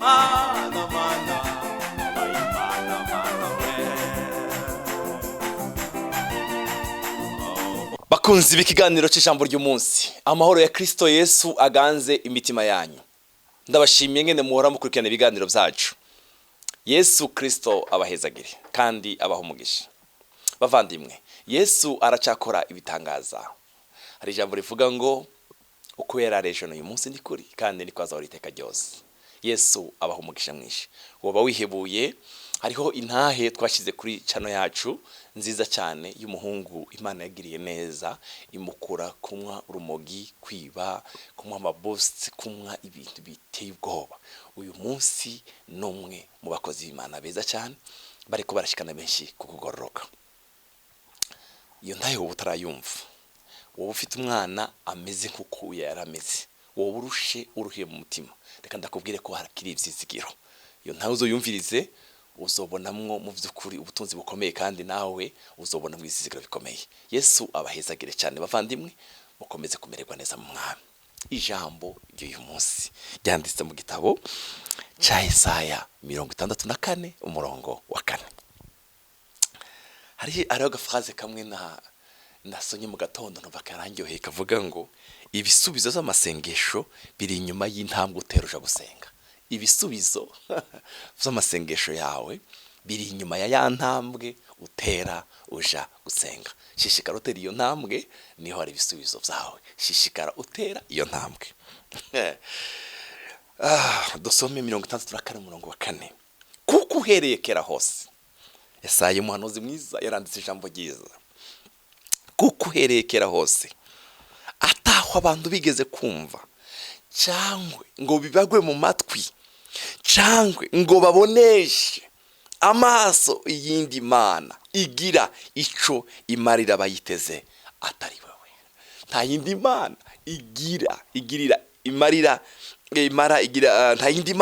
mana mana mana mana we. Bakunzi b'ikiganiro cy'ijambo ry'umunsi, amahoro ya Kristo Yesu aganze imitima yanyu. Ndabashimiye ngene muhora mukurikirana ibiganiro byacu. Yesu Kristo abahezagire kandi abaho umugisha. Bavandimwe, Yesu aracakora ibitangaza. Hari ijambo rivuga ngo uko yarareje uyu munsi ni kuri kandi niko azahora iteka ryose. Yesu abaho umugisha mwinshi. Woba wihebuye, hariho intahe twashize kuri channel yacu nziza cyane y'umuhungu Imana yagiriye neza, imukura kumwa urumogi, kwiba, kumwa amaboost, kumwa ibintu biteye ubwoba. Uyu munsi numwe mu bakozi b'Imana beza cyane bariko barashikana benshi kukugororoka. Iyo ntahe wowe utarayumva, wowe ufite umwana ameze nk'uko yarameze, wowe urushe uruhiye mu mutima, reka ndakubwire ko harakiri ivyizigiro. Iyo ntahe uzoyumvirize, uzobonamwo mu by'ukuri ubutunzi bukomeye kandi nawe uzobona mu ivyizigiro bikomeye. Yesu abahezagire cyane bavandimwe, mukomeze kumererwa neza mu mwami. Ijambo ry'uyu munsi ryanditse mu gitabo cya Yesaya 64 umurongo wa 4. Hariho agafraze kamwe nasonye mu gatondo numva karangyoheye kavuga ngo ibisubizo z'amasengesho biri inyuma y'intambwe uteruja gusenga. Ibisubizo z'amasengesho yawe biri inyuma ya ntambwe utera uja gusenga. Shishikara utera iyo ntambwe, niho hari ibisubizo byawe. Shishikara utera iyo ntambwe. Dusome 64 umurongo wa 4. Kuko uhereye kera hose, Yesaya umuhanuzi mwiza yaranditse ijambo ryiza. Kuko uhereye kera hose, ataho abantu bigeze kumva cyangwe ngo bibagwe mu matwi, cyangwe ngo baboneshe amaso iyindi mana igira ico imarira bayiteze atari wewe. Nta yindi mana igirira imarira nta yindi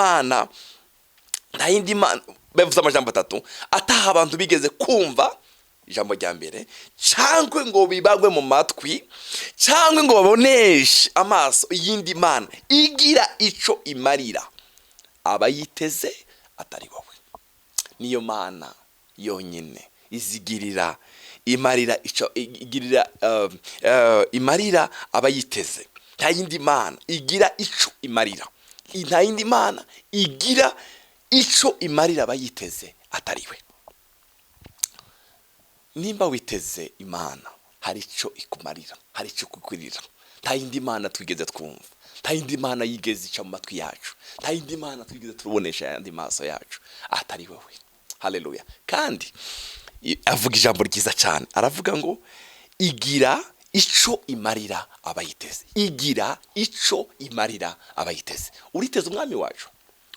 mana bavuze amajambo atatu, ataha abantu bigeze kumva. Ijambo rya mbere, cyangwe ngo bibagwe mu matwi, cyangwe ngo baboneshe amaso iyindi mana igira ico imarira abayiteze atari wowe. Niyo mana yonyine izigirira imarira ico igirira imarira abayiteze. Nta yindi mana igira ico imarira, nta yindi mana igira ico imarira abayiteze atari we. Nimba witeze Imana, hari ico ikumarira, hari ico kukwirira. Nta yindi mana twigeze twumva, nta yindi mana yigeze ica mu matwi yacu, nta yindi mana twigeze turubonesha yandi maso yacu atari wewe. Haleluya. Kandi avuga ijambo ryiza cyane, aravuga ngo igira ico imarira abayiteze. Igira ico imarira abayiteze. Uriteze umwami wacu,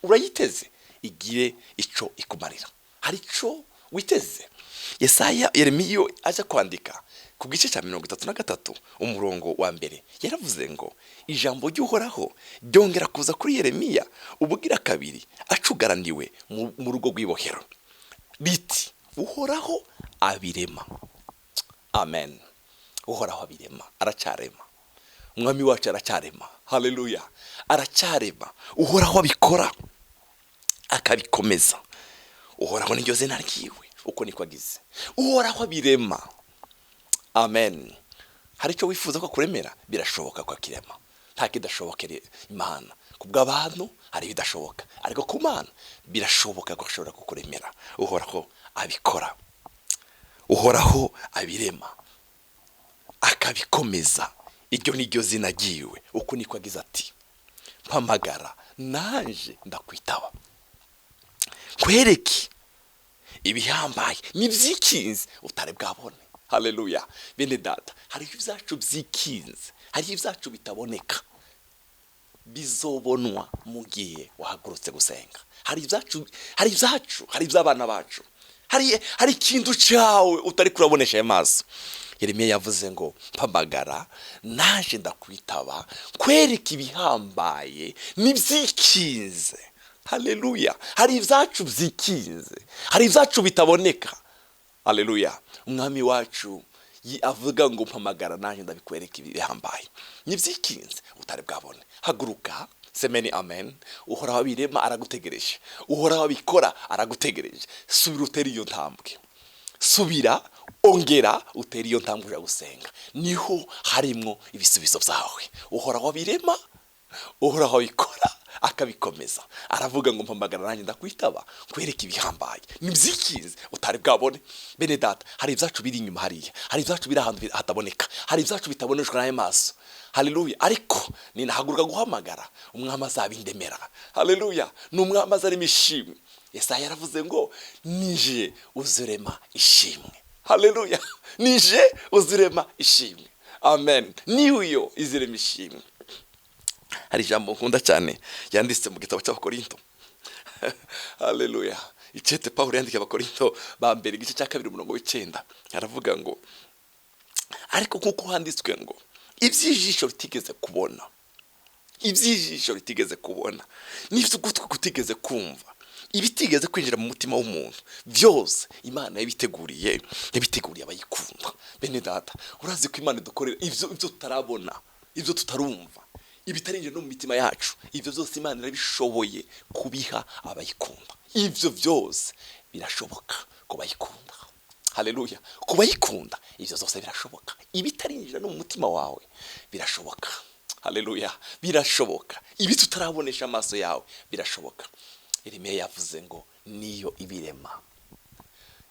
urayiteze, igire ico ikumarira. Hari ico witeze. Yeremiya aje kwandika ku gice cya 33 umurongo wa mbere, yaravuze ngo ijambo ry'Uhoraho ryongera kuza kuri Yeremiya ubugira kabiri acugaraniwe mu rugo rw'ibohero, riti Uhoraho abirema. Amen. Uhoraho abirema, aracyarema. Umwami wacu aracyarema. Haleluya. Aracyarema. Uhoraho abikora akabikomeza. Uhoraho niryo zina ryiwe, uko niko agize. Uhoraho abirema. Amen. Hari icyo wifuza ko kuremera, birashoboka ko akirema. Nta kidashobokera Imana. Kubw'abantu hari bidashoboka, ariko ku Mana birashoboka ko ashobora kukuremera. Uhoraho abikora. Uhoraho abirema akabikomeza. Iryo niryo zina ryiwe, uko niko agize ati mpamagara naje ndakwitaba, kwereke ibihambaye n'ivyikinze utare bwabone. Haleluya. Bene data, hari ibyacu byikinze, hari ibyacu bitaboneka, bizobonwa mu gihe wahagurutse gusenga. Hari ibyacu, hari iby'abana bacu, hari ikintu cyawe utari kurabonesha amaso. Yeremiya yavuze ngo mpamagara naje ndakwitaba, kwereka ibihambaye n'ivyikinze. Haleluya. Hari ibyacu byikinze, hari ibyacu bitaboneka. Haleluya. Umwami wacu avuga ngo mpamagara naje ndabikwereka ibihambaye n'ivyikinze utari bwabone. Haguruka, semeni amen. Uhoraho abirema aragutegereje, uhoraho abikora aragutegereje. Subira utere iyo ntambwe, subira ongera utere iyo ntambwe ujya gusenga, niho harimwo ibisubizo byawe. Uhoraho abirema, uhoraho abikora akabikomeza, aravuga ngo mpamagara nanjye ndakwitaba kwereka ibihambaye nibyikize utari bwabone. Bene data, hari ibyacu biri inyuma hariya, hari ibyacu biri ahantu hataboneka, hari ibyacu bitaboneshwa n'ayo maso. Haleluya. Ariko ninahaguruka guhamagara, umwami azabindemera. Haleluya. N'umwami azarimo ishimwe. Yesaya yaravuze ngo nije uzurema ishimwe. Haleluya. Nije uzurema ishimwe. Amen. Niyo izirema ishimwe. Hari ijambo nkunda cyane yanditse mu gitabo cy'Abakorinto. Haleluya. Icete Pawulo yandikiye Abakorinto ba mbere igice cya 2:9. Aravuga ngo ariko kuko handitswe ngo ibyijisho bitigeze kubona, ibyijisho bitigeze kubona, n'ibyo gutwi kutigeze kumva, ibitigeze kwinjira mu mutima w'umuntu, byose Imana yabiteguriye abayikunda. Bene data, urazi ko Imana dukorera ibyo tutarabona, ibyo tutarumva, ibitarinjira no mu mitima yacu, ibyo byose Imana irabishoboye kubiha abayikunda. Ibyo byose birashoboka ko bayikunda. Haleluya. Kubayikunda ibyo byose birashoboka. Ibitarinjira no mu mutima wawe birashoboka. Haleluya. Birashoboka. Ibi tutarabonesha amaso yawe birashoboka. Yeremiya yavuze ngo niyo ibirema,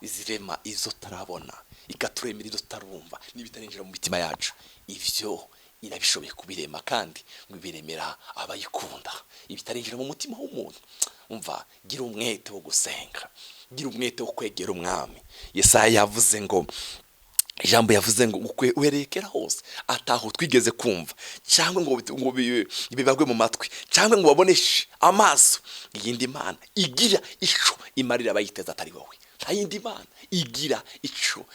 izirema izo tarabona, ikaturemera izo tarumva, n'ibitarinjira mu mitima yacu, ibyo irabishoboye kubirema kandi ngo ibiremera abayikunda. Ibitarinjira mu mutima w'umuntu, umva, gira umwete wo gusenga, gira umwete wo kwegera umwami. Yesaya yavuze ngo, ijambo yavuze ngo werekera hose ataho twigeze kumva, cyangwa ngo bibagwe mu matwi, cyangwa ngo baboneshe amaso iyindi Mana igira ico imarira abayiteze atari wowe. Nta yindi Mana igira ico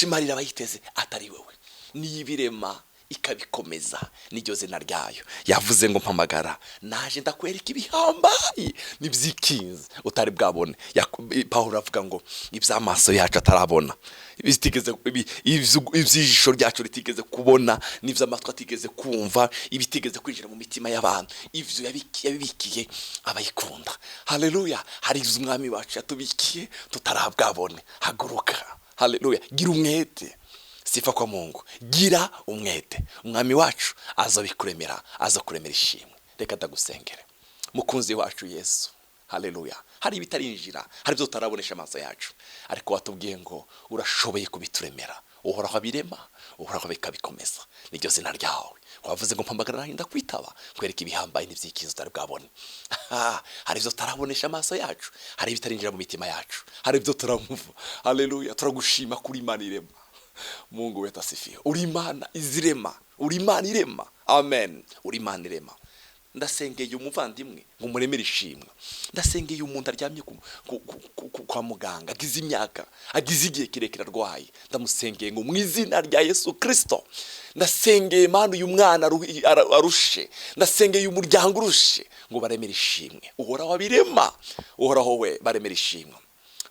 imarira abayiteze atari wowe. Nibirema ikabikomeza, niryo zina ryayo. Yavuze ngo mpamagara naje ndakwereka ibihambaye nibyikinze utari bwabone. Pawulo avuga ngo iby'amaso yacu atarabona, iby'ijisho ryacu ritigeze kubona, n'iby'amatwi atigeze kumva, ibitigeze kwinjira mu mitima y'abantu, ibyo yabibikiye abayikunda. Haleluya. Hari ibyo umwami wacu yatubikiye tutarabwabone. Haguruka. Haleluya. Gira umwete. Sifa kwa Mungu. Gira umwete. Umwami wacu azabikuremera, azakuremera ishimwe. Reka ndagusengere. Mukunzi wacu Yesu. Haleluya. Hari ibitarinjira, hari ibyo tutarabonesha amaso yacu, ariko watubwiye ngo urashoboye kubituremera. Uhoraho abirema, uhoraho bikabikomeza, niryo zina ryawe. Wavuze ngo mpamagara nanjye ndakwitaba kwereka ibihambaye n'ibyikizo utari bwabone. Hari ibyo tutarabonesha amaso yacu, hari ibitarinjira mu mitima yacu, hari ibyo turamva. Haleluya. Turagushima kuri Imana irema. Mungu wetu asifiwe. Uri Imana izirema, uri Imana irema. Amen. Uri Imana irema. Ndasengeye umuvandimwe ngo muremere ishimwe. Ndasengeye umuntu aryamye kwa muganga, agize imyaka, agize igihe kirekire arwaye. Ndamusengeye ngo mu izina rya Yesu Kristo. Ndasengeye Mana uyu mwana arushe, ndasengeye umuryango urushe ngo baremere ishimwe. Uhoraho abirema, uhoraho we baremere ishimwe,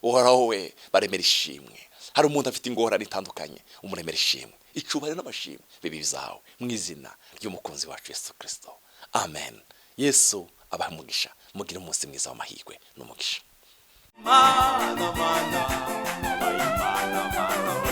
uhoraho we baremere ishimwe. Hari umuntu afite ingorane itandukanye, umuremere ishimwe. Icubare n'amashimwe bibi bizawe mu izina ry'umukunzi wacu Yesu Kristo. Amen. Yesu abamugisha. Mugire umunsi mwiza w'amahirwe n'umugisha. Mana, mana, mana, mana.